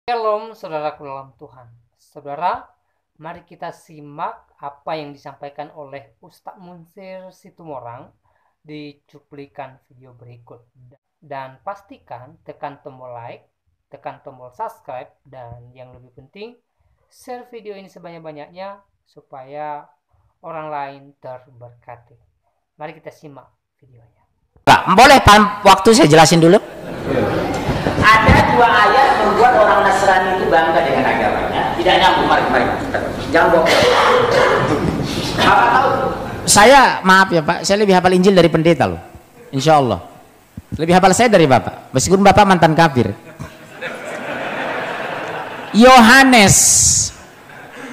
Shalom saudaraku dalam Tuhan. Saudara, mari kita simak apa yang disampaikan oleh Ustadz Munsir Situmorang di cuplikan video berikut. Dan pastikan tekan tombol like, tekan tombol subscribe, dan yang lebih penting, share video ini sebanyak-banyaknya supaya orang lain terberkati. Mari kita simak videonya. Boleh waktu saya jelasin dulu? Ada dua ayat membuat orang Nasrani itu bangga dengan agamanya. Tidak nyambung, mari. Jangan bohong. Bapak tahu? Saya, maaf ya Pak, saya lebih hafal Injil dari pendeta loh. Insya Allah. Lebih hafal saya dari Bapak. Meskipun Bapak mantan kafir. Yohanes.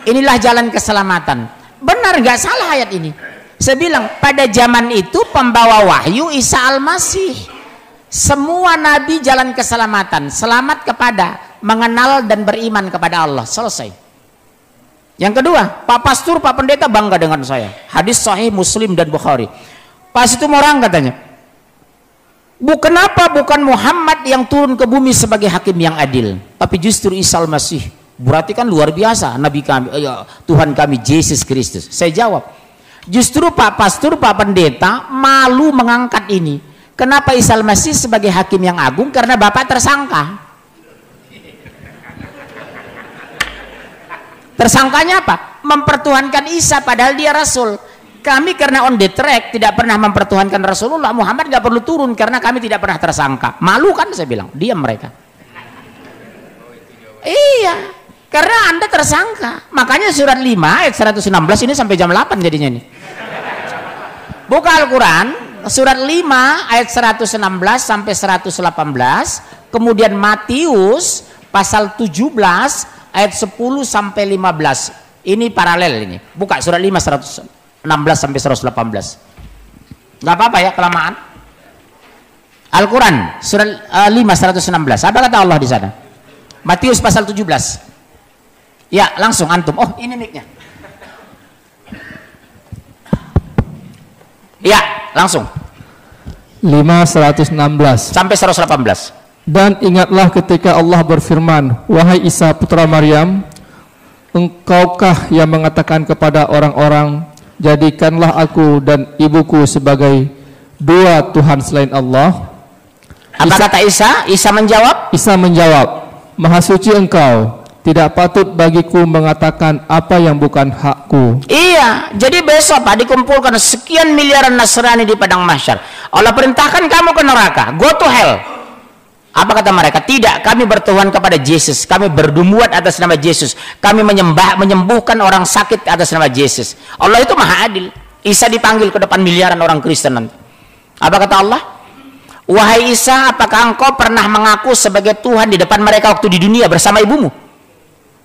Inilah jalan keselamatan. Benar nggak salah ayat ini? Saya bilang pada zaman itu pembawa wahyu Isa Al-Masih. Semua nabi jalan keselamatan, selamat kepada mengenal dan beriman kepada Allah. Selesai. Yang kedua, Pak Pastur, Pak Pendeta bangga dengan saya. Hadis sahih Muslim dan Bukhari. Pas itu orang katanya, kenapa bukan Muhammad yang turun ke bumi sebagai hakim yang adil, tapi justru Isa Al-Masih? Berarti kan luar biasa nabi kami, Tuhan kami Yesus Kristus. Saya jawab, justru Pak Pastur, Pak Pendeta malu mengangkat ini. Kenapa Isa Al-Masih sebagai hakim yang agung? Karena Bapak tersangka. Tersangkanya apa? Mempertuhankan Isa padahal dia Rasul. Kami karena on the track tidak pernah mempertuhankan Rasulullah. Muhammad gak perlu turun karena kami tidak pernah tersangka. Malu kan saya bilang. Diam mereka. Iya. Karena Anda tersangka. Makanya surat 5 ayat 116 ini sampai jam 8 jadinya ini. Buka Al-Quran. Surat 5 ayat 116 sampai 118, kemudian Matius pasal 17 ayat 10 sampai 15. Ini paralel ini. Buka surat 5 116 sampai 118. Enggak apa-apa ya kelamaan. Al-Qur'an surat 5 116. Apa kata Allah di sana? Matius pasal 17. Ya, langsung antum. Oh, ini mic-nya. Ya, langsung 5:116 sampai 118. Dan ingatlah ketika Allah berfirman, wahai Isa putra Maryam, engkaukah yang mengatakan kepada orang-orang, jadikanlah aku dan ibuku sebagai dua Tuhan selain Allah? Apa kata Isa? Isa menjawab, Maha suci engkau, tidak patut bagiku mengatakan apa yang bukan hakku. Iya, jadi besok Pak dikumpulkan sekian miliaran Nasrani di padang mahsyar. Allah perintahkan kamu ke neraka, go to hell. Apa kata mereka? Tidak, kami bertuhan kepada Yesus. Kami berdumuat atas nama Yesus. Kami menyembuhkan orang sakit atas nama Yesus. Allah itu maha adil. Isa dipanggil ke depan miliaran orang Kristen nanti. Apa kata Allah? Wahai Isa, apakah engkau pernah mengaku sebagai Tuhan di depan mereka waktu di dunia bersama ibumu?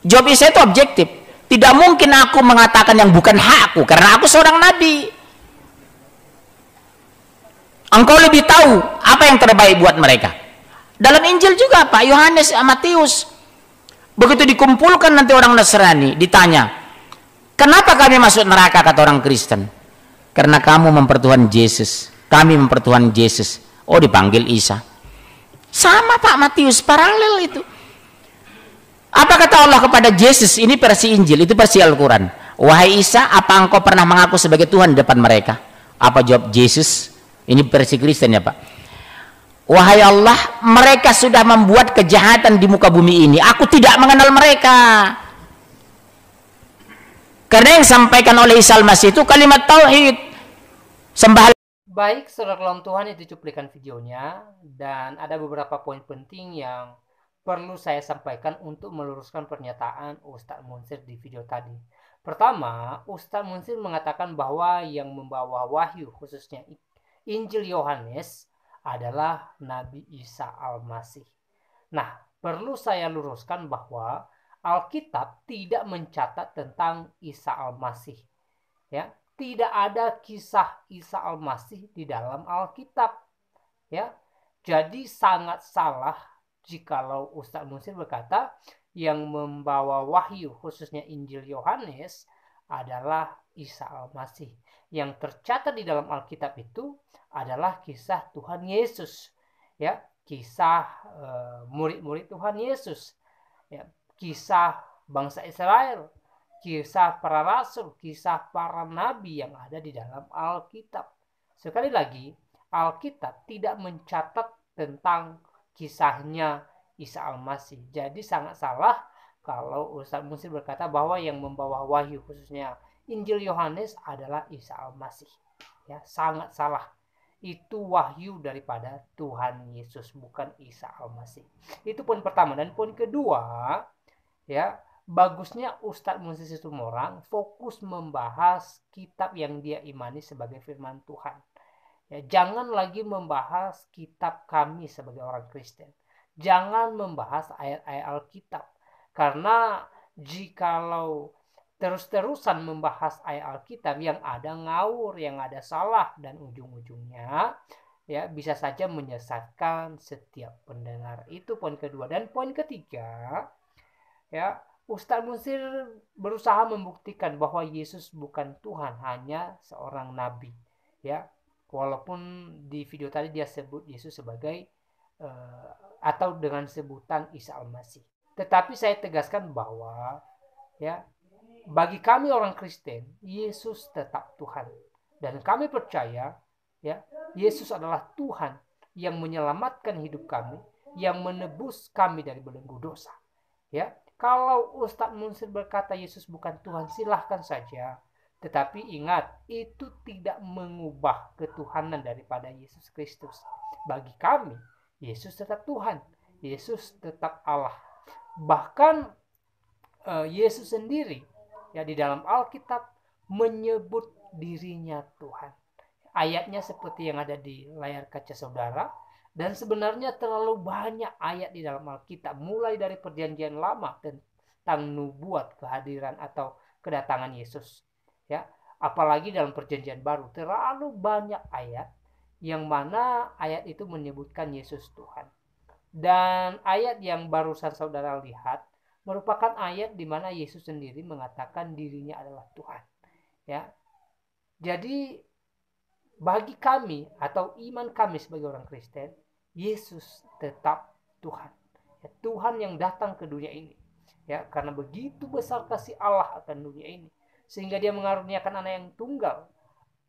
Jawab Isa itu objektif. Tidak mungkin aku mengatakan yang bukan hakku karena aku seorang nabi. Engkau lebih tahu apa yang terbaik buat mereka. Dalam Injil juga Pak Yohanes, Matius. Begitu dikumpulkan nanti orang Nasrani ditanya, kenapa kami masuk neraka kata orang Kristen? Karena kamu mempertuhan Yesus. Kami mempertuhan Yesus. Oh, dipanggil Isa. Sama Pak Matius, paralel itu. Apa kata Allah kepada Yesus? Ini versi Injil, itu versi Al-Quran. Wahai Isa, apa engkau pernah mengaku sebagai Tuhan di depan mereka? Apa jawab Yesus? Ini versi Kristen ya Pak. Wahai Allah, mereka sudah membuat kejahatan di muka bumi ini. Aku tidak mengenal mereka. Karena yang disampaikan oleh Isa Al-Masih itu kalimat tauhid. Sembah. Baik, saudara dalam Tuhan, itu cuplikan videonya. Dan ada beberapa poin penting yang perlu saya sampaikan untuk meluruskan pernyataan Ustadz Munsir di video tadi. Pertama, Ustadz Munsir mengatakan bahwa yang membawa wahyu, khususnya Injil Yohanes, adalah Nabi Isa Al-Masih. Nah, perlu saya luruskan bahwa Alkitab tidak mencatat tentang Isa Al-Masih. Ya, tidak ada kisah Isa Al-Masih di dalam Alkitab. Ya, jadi sangat salah jikalau Ustadz Munsir berkata yang membawa wahyu khususnya Injil Yohanes adalah Isa Al-Masih. Yang tercatat di dalam Alkitab itu adalah kisah Tuhan Yesus. Ya, kisah murid-murid Tuhan Yesus ya, kisah bangsa Israel, kisah para rasul, kisah para nabi yang ada di dalam Alkitab. Sekali lagi, Alkitab tidak mencatat tentang kisahnya Isa Al-Masih. Jadi sangat salah kalau Ustadz Musir berkata bahwa yang membawa wahyu khususnya Injil Yohanes adalah Isa Al-Masih. Ya, sangat salah. Itu wahyu daripada Tuhan Yesus, bukan Isa Al-Masih. Itu poin pertama. Dan poin kedua, ya, bagusnya Ustadz Musir Situmorang fokus membahas kitab yang dia imani sebagai firman Tuhan. Ya, jangan lagi membahas kitab kami sebagai orang Kristen. Jangan membahas ayat-ayat Alkitab. Karena jikalau terus-terusan membahas ayat Alkitab, yang ada ngawur, yang ada salah, dan ujung-ujungnya ya bisa saja menyesatkan setiap pendengar. Itu poin kedua. Dan poin ketiga, ya, Ustadz Musir berusaha membuktikan bahwa Yesus bukan Tuhan, hanya seorang nabi. Ya, walaupun di video tadi dia sebut Yesus sebagai atau dengan sebutan Isa Al-Masih. Tetapi saya tegaskan bahwa ya, bagi kami orang Kristen, Yesus tetap Tuhan. Dan kami percaya ya, Yesus adalah Tuhan yang menyelamatkan hidup kami, yang menebus kami dari belenggu dosa. Ya, kalau Ustadz Musir berkata Yesus bukan Tuhan, silahkan saja. Tetapi ingat, itu tidak mengubah ketuhanan daripada Yesus Kristus. Bagi kami, Yesus tetap Tuhan. Yesus tetap Allah. Bahkan Yesus sendiri ya di dalam Alkitab menyebut dirinya Tuhan. Ayatnya seperti yang ada di layar kaca saudara. Dan sebenarnya terlalu banyak ayat di dalam Alkitab, mulai dari Perjanjian Lama tentang nubuat kehadiran atau kedatangan Yesus. Ya, apalagi dalam Perjanjian Baru terlalu banyak ayat yang mana ayat itu menyebutkan Yesus Tuhan. Dan ayat yang barusan saudara lihat merupakan ayat di mana Yesus sendiri mengatakan dirinya adalah Tuhan. Ya, jadi bagi kami atau iman kami sebagai orang Kristen, Yesus tetap Tuhan. Ya, Tuhan yang datang ke dunia ini. Ya, karena begitu besar kasih Allah akan dunia ini, sehingga dia mengaruniakan anak yang tunggal.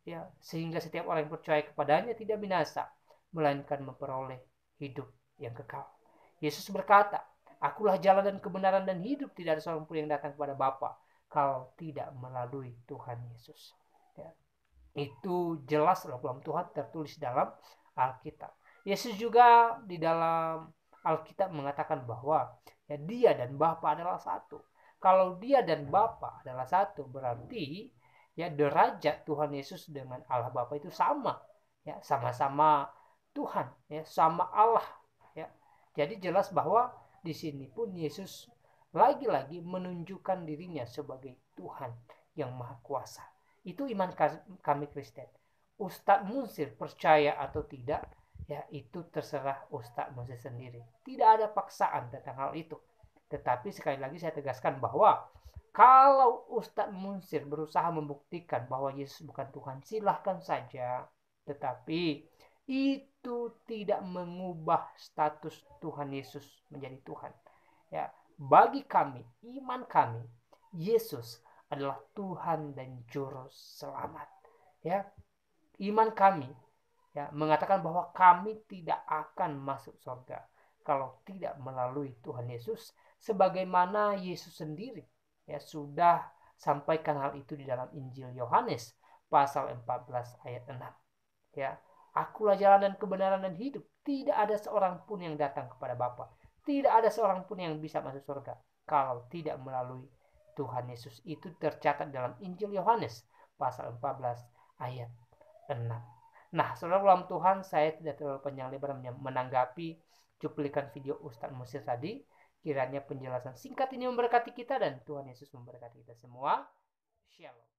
Ya, sehingga setiap orang yang percaya kepadanya tidak binasa, melainkan memperoleh hidup yang kekal. Yesus berkata, "Akulah jalan dan kebenaran dan hidup, tidak ada seorang pun yang datang kepada Bapa kalau tidak melalui Tuhan Yesus." Ya, itu jelas dalam Tuhan tertulis dalam Alkitab. Yesus juga di dalam Alkitab mengatakan bahwa ya, dia dan Bapa adalah satu. Kalau dia dan Bapa adalah satu, berarti ya derajat Tuhan Yesus dengan Allah Bapa itu sama. Ya, sama-sama Tuhan, ya, sama Allah. Ya. Jadi jelas bahwa di sini pun Yesus lagi-lagi menunjukkan dirinya sebagai Tuhan yang Maha Kuasa. Itu iman kami Kristen. Ustadz Musir percaya atau tidak, ya itu terserah Ustadz Musir sendiri. Tidak ada paksaan tentang hal itu. Tetapi sekali lagi saya tegaskan bahwa kalau Ustadz Musir berusaha membuktikan bahwa Yesus bukan Tuhan, silahkan saja. Tetapi itu tidak mengubah status Tuhan Yesus menjadi Tuhan. Ya, bagi kami, iman kami, Yesus adalah Tuhan dan Juru Selamat. Ya, iman kami ya mengatakan bahwa kami tidak akan masuk surga kalau tidak melalui Tuhan Yesus, sebagaimana Yesus sendiri ya sudah sampaikan hal itu di dalam Injil Yohanes pasal 14 ayat 6. Ya, "Akulah jalan dan kebenaran dan hidup. Tidak ada seorang pun yang datang kepada Bapa. Tidak ada seorang pun yang bisa masuk surga kalau tidak melalui Tuhan Yesus." Itu tercatat dalam Injil Yohanes pasal 14 ayat 6. Nah, saudara ulang Tuhan, saya tidak terlalu panjang lebar menanggapi cuplikan video Ustadz Musir tadi. Kiranya penjelasan singkat ini memberkati kita dan Tuhan Yesus memberkati kita semua. Shalom.